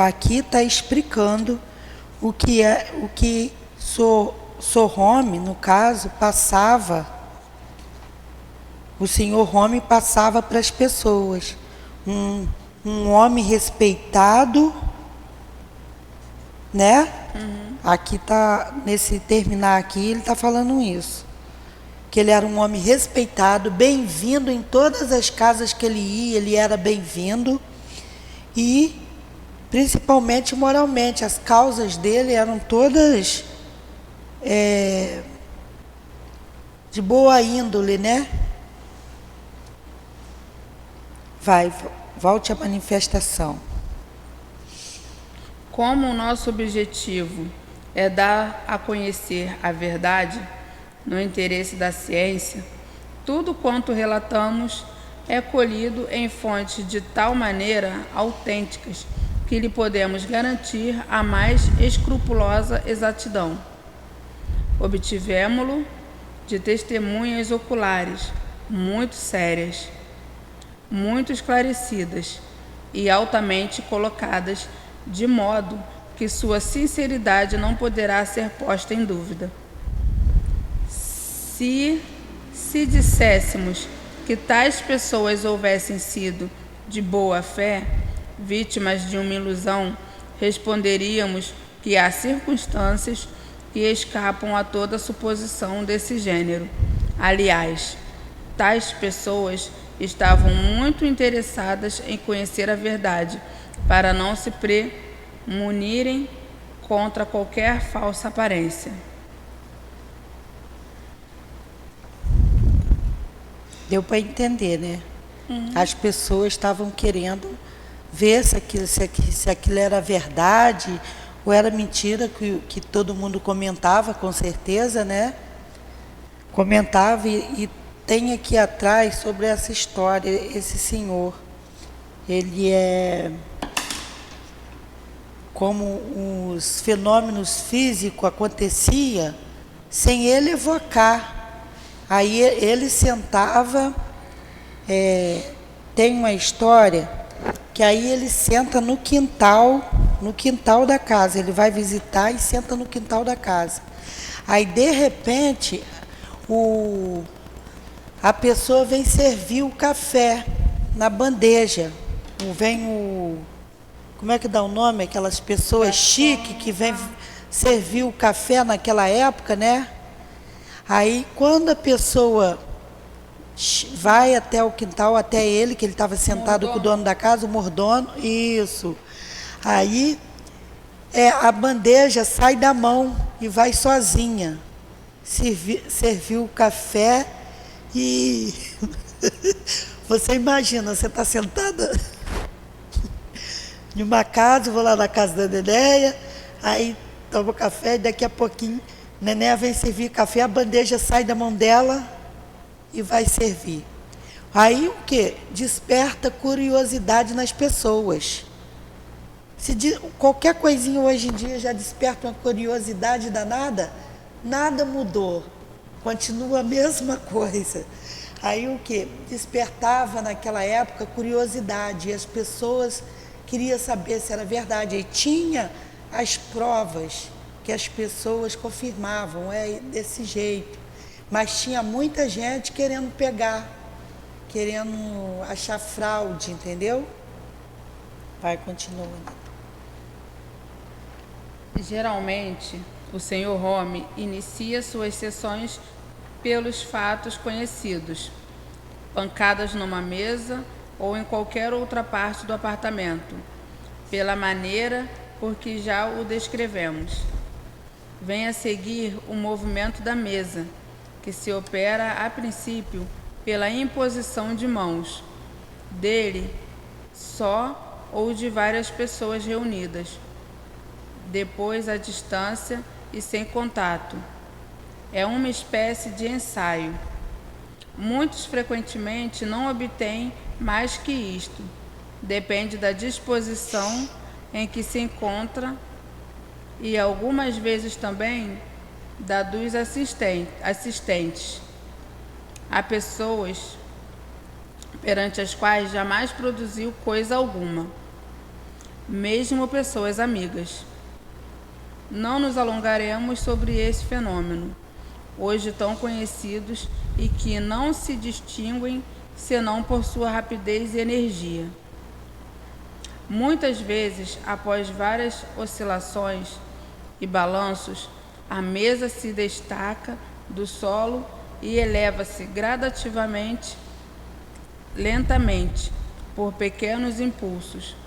Aqui está explicando o que Sr. Home, no caso, passava. O Sr. Home passava para as pessoas. Um homem respeitado, né? Aqui tá, nesse terminar aqui, ele está falando isso. Que ele era um homem respeitado, bem-vindo em todas as casas que ele ia, ele era bem-vindo. E, principalmente moralmente, as causas dele eram todas de boa índole, né? Volte à manifestação. Como o nosso objetivo é dar a conhecer a verdade, no interesse da ciência, tudo quanto relatamos é colhido em fontes de tal maneira autênticas que lhe podemos garantir a mais escrupulosa exatidão. Obtivemo-lo de testemunhas oculares muito sérias, muito esclarecidas e altamente colocadas, de modo que sua sinceridade não poderá ser posta em dúvida. Se disséssemos que tais pessoas houvessem sido de boa fé, vítimas de uma ilusão, responderíamos que há circunstâncias que escapam a toda suposição desse gênero. Aliás, tais pessoas estavam muito interessadas em conhecer a verdade, para não se premunirem contra qualquer falsa aparência. Deu para entender, né? As pessoas estavam querendo ver se aquilo era verdade ou era mentira, que todo mundo comentava, com certeza, né? Comentava e tem aqui atrás sobre essa história, esse senhor. Ele é como os fenômenos físicos aconteciam sem ele evocar. Aí ele sentava, tem uma história que aí ele senta no quintal da casa. Ele vai visitar e senta no quintal da casa. Aí, de repente, a pessoa vem servir o café na bandeja. Como é que dá o nome? Aquelas pessoas chiques que vêm servir o café naquela época, né? Aí, quando a pessoa vai até o quintal, até ele, que ele estava sentado com o dono da casa, o mordomo, isso. Aí, a bandeja sai da mão e vai sozinha. Serviu o café e... Você imagina, você está sentada em uma casa, vou lá na casa da Nenéia, aí toma café e daqui a pouquinho Nenéia vem servir café, a bandeja sai da mão dela e vai servir. Aí o quê? Desperta curiosidade nas pessoas. Qualquer coisinha hoje em dia já desperta uma curiosidade danada, nada mudou, continua a mesma coisa. Aí o quê? Despertava naquela época curiosidade, e as pessoas queriam saber se era verdade. E tinha as provas que as pessoas confirmavam, desse jeito. Mas tinha muita gente querendo pegar, querendo achar fraude, entendeu? Vai, continua. Geralmente, o Sr. Home inicia suas sessões pelos fatos conhecidos, pancadas numa mesa ou em qualquer outra parte do apartamento, pela maneira por que já o descrevemos. Vem a seguir o movimento da mesa, que se opera a princípio pela imposição de mãos, dele só ou de várias pessoas reunidas, depois à distância e sem contato. É uma espécie de ensaio. Muitos frequentemente não obtêm mais que isto. Depende da disposição em que se encontra e algumas vezes também da dos assistentes. Há pessoas perante as quais jamais produziu coisa alguma, mesmo pessoas amigas. Não nos alongaremos sobre esse fenômeno, hoje tão conhecidos e que não se distinguem senão por sua rapidez e energia. Muitas vezes, após várias oscilações e balanços, a mesa se destaca do solo e eleva-se gradativamente, lentamente, por pequenos impulsos,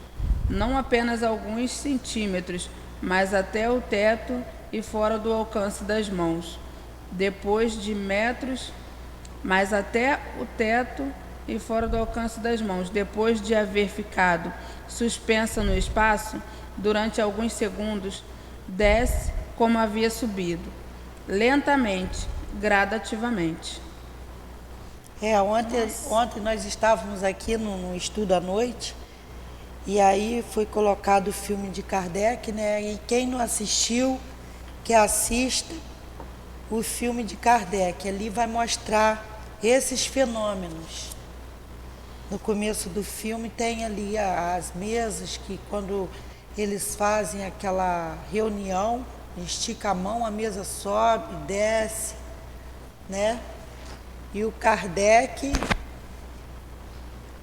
não apenas alguns centímetros, mas até o teto e fora do alcance das mãos. Depois de metros, mas até o teto e fora do alcance das mãos, depois de haver ficado suspensa no espaço durante alguns segundos, desce como havia subido, lentamente, gradativamente. Ontem nós estávamos aqui no estudo à noite, e aí foi colocado o filme de Kardec, né? E quem não assistiu, que assista o filme de Kardec. Ali vai mostrar esses fenômenos. No começo do filme tem ali as mesas que quando eles fazem aquela reunião, estica a mão, a mesa sobe, desce, né? E o Kardec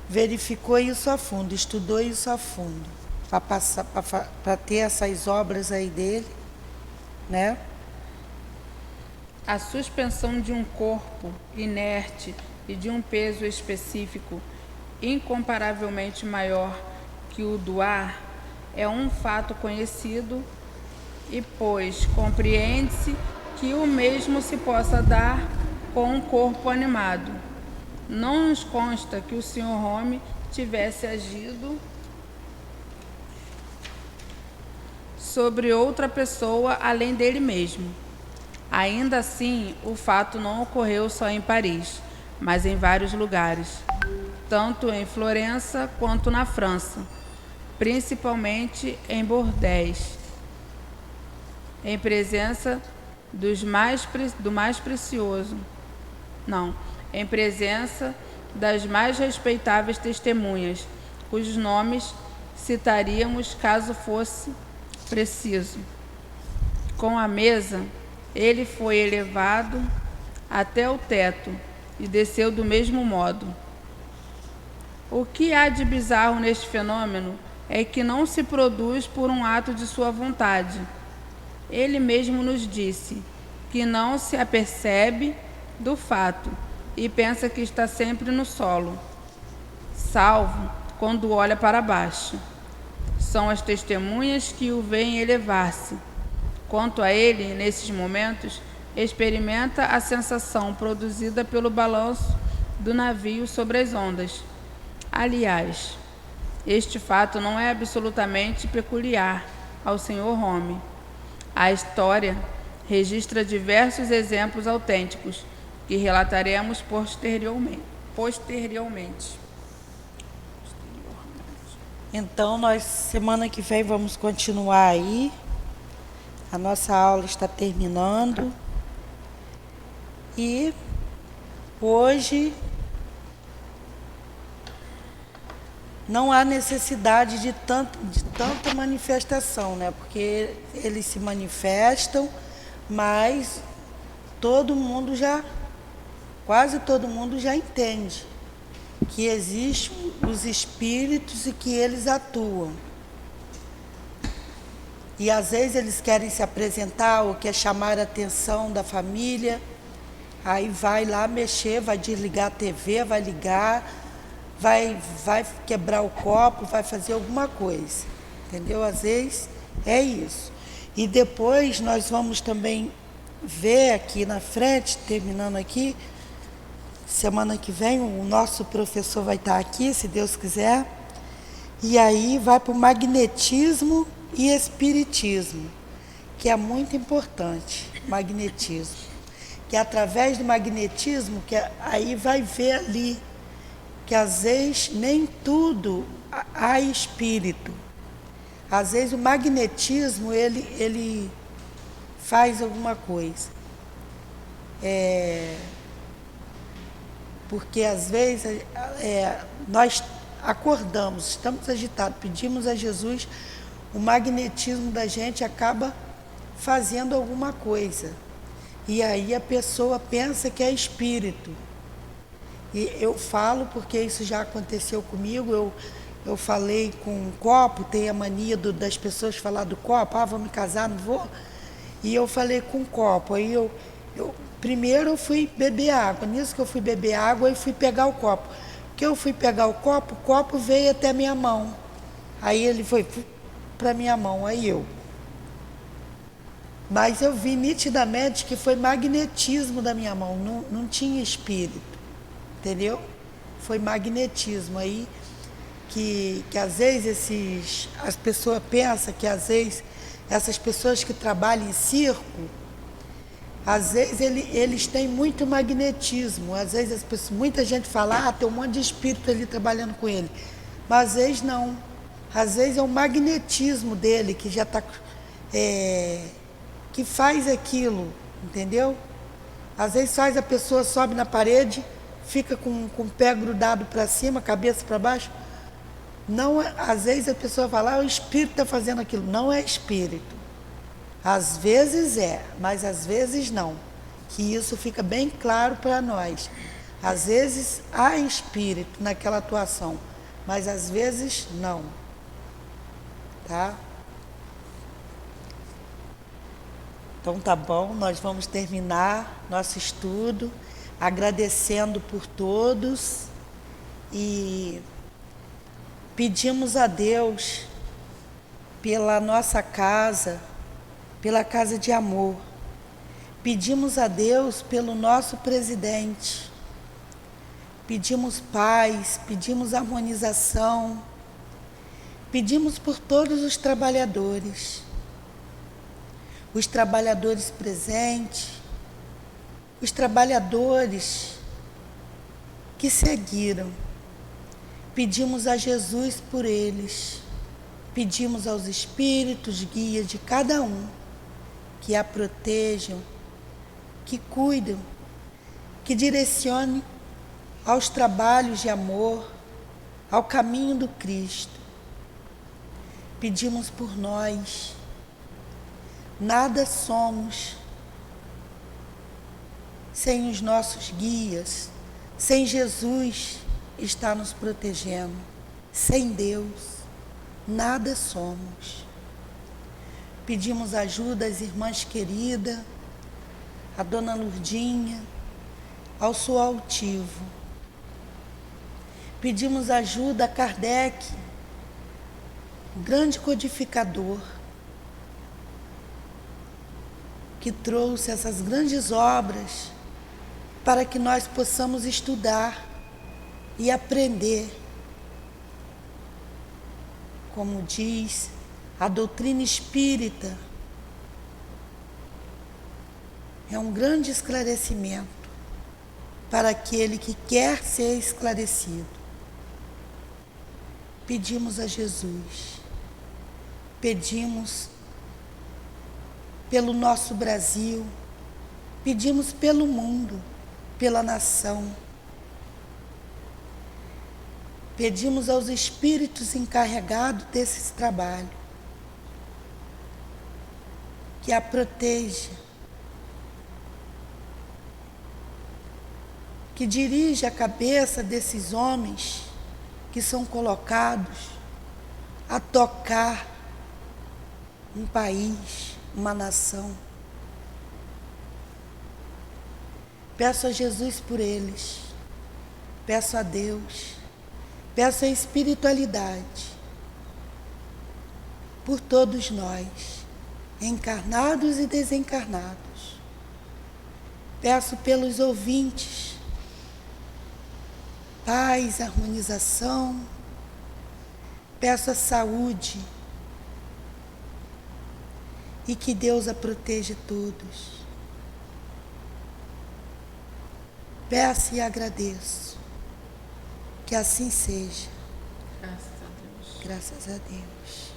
verificou isso a fundo, estudou isso a fundo, para ter essas obras aí dele, né? A suspensão de um corpo inerte e de um peso específico incomparavelmente maior que o do ar é um fato conhecido e, pois, compreende-se que o mesmo se possa dar com um corpo animado. Não nos consta que o Sr. Home tivesse agido sobre outra pessoa além dele mesmo. Ainda assim, o fato não ocorreu só em Paris, mas em vários lugares, tanto em Florença quanto na França, principalmente em bordéis, em presença em presença das mais respeitáveis testemunhas, cujos nomes citaríamos caso fosse preciso. Com a mesa, ele foi elevado até o teto e desceu do mesmo modo. O que há de bizarro neste fenômeno é que não se produz por um ato de sua vontade. Ele mesmo nos disse que não se apercebe do fato e pensa que está sempre no solo, salvo quando olha para baixo. São as testemunhas que o veem elevar-se. Quanto a ele, nesses momentos, experimenta a sensação produzida pelo balanço do navio sobre as ondas. Aliás, este fato não é absolutamente peculiar ao Sr. Home. A história registra diversos exemplos autênticos que relataremos posteriormente. Então, nós, semana que vem, vamos continuar aí. A nossa aula está terminando. E hoje não há necessidade de tanta manifestação, né? Porque eles se manifestam, mas quase todo mundo já entende que existem os espíritos e que eles atuam. E às vezes eles querem se apresentar ou quer chamar a atenção da família, aí vai lá mexer, vai desligar a TV, vai ligar, vai quebrar o copo, vai fazer alguma coisa, entendeu? Às vezes é isso. E depois nós vamos também ver aqui na frente, terminando aqui, semana que vem o nosso professor vai estar aqui, se Deus quiser, e aí vai para o magnetismo e espiritismo, que é muito importante, magnetismo, que através do magnetismo, que aí vai ver ali, que às vezes nem tudo há espírito. Às vezes o magnetismo, ele faz alguma coisa. Porque às vezes nós acordamos, estamos agitados, pedimos a Jesus, o magnetismo da gente acaba fazendo alguma coisa. E aí a pessoa pensa que é espírito. E eu falo porque isso já aconteceu comigo, eu falei com um copo, tem a mania das pessoas falar do copo, vou me casar, não vou. E eu falei com um copo, aí primeiro eu fui beber água, nisso que eu fui beber água, e fui pegar o copo. Que eu fui pegar o copo veio até minha mão. Aí ele foi para minha mão, aí eu. Mas eu vi nitidamente que foi magnetismo da minha mão, não tinha espírito, entendeu? foi magnetismo aí, que às vezes as pessoas pensam que às vezes essas pessoas que trabalham em circo, às vezes eles têm muito magnetismo. Às vezes muita gente fala, tem um monte de espírito ali trabalhando com ele. Mas às vezes não. Às vezes é o magnetismo dele que já está... que faz aquilo, entendeu? Às vezes faz a pessoa sobe na parede, fica com o pé grudado para cima, cabeça para baixo. Não, às vezes a pessoa fala, o espírito está fazendo aquilo. Não é espírito. Às vezes mas às vezes não. Que isso fica bem claro para nós. Às vezes há espírito naquela atuação, mas às vezes não. Tá? Então tá bom, nós vamos terminar nosso estudo agradecendo por todos e pedimos a Deus pela nossa casa, pela casa de amor. Pedimos a Deus pelo nosso presidente. Pedimos paz, pedimos harmonização. Pedimos por todos os trabalhadores presentes, os trabalhadores que seguiram. Pedimos a Jesus por eles. Pedimos aos espíritos guias de cada um que a protejam, que cuidam, que direcionem aos trabalhos de amor, ao caminho do Cristo. Pedimos por nós. Nada somos sem os nossos guias, sem Jesus estar nos protegendo, sem Deus, nada somos. Pedimos ajuda às irmãs queridas, a Dona Lurdinha, ao Sou Altivo. Pedimos ajuda a Kardec, grande codificador, que trouxe essas grandes obras para que nós possamos estudar e aprender. Como diz a doutrina espírita, é um grande esclarecimento para aquele que quer ser esclarecido. Pedimos a Jesus, pedimos pelo nosso Brasil, pedimos pelo mundo, pela nação. Pedimos aos espíritos encarregados desse trabalho que a proteja, que dirija a cabeça desses homens que são colocados a tocar um país, uma nação. Peço a Jesus por eles, peço a Deus, peço a espiritualidade por todos nós, encarnados e desencarnados. Peço pelos ouvintes, paz, harmonização. Peço a saúde e que Deus a proteja todos. Peço e agradeço. Que assim seja. Graças a Deus. Graças a Deus.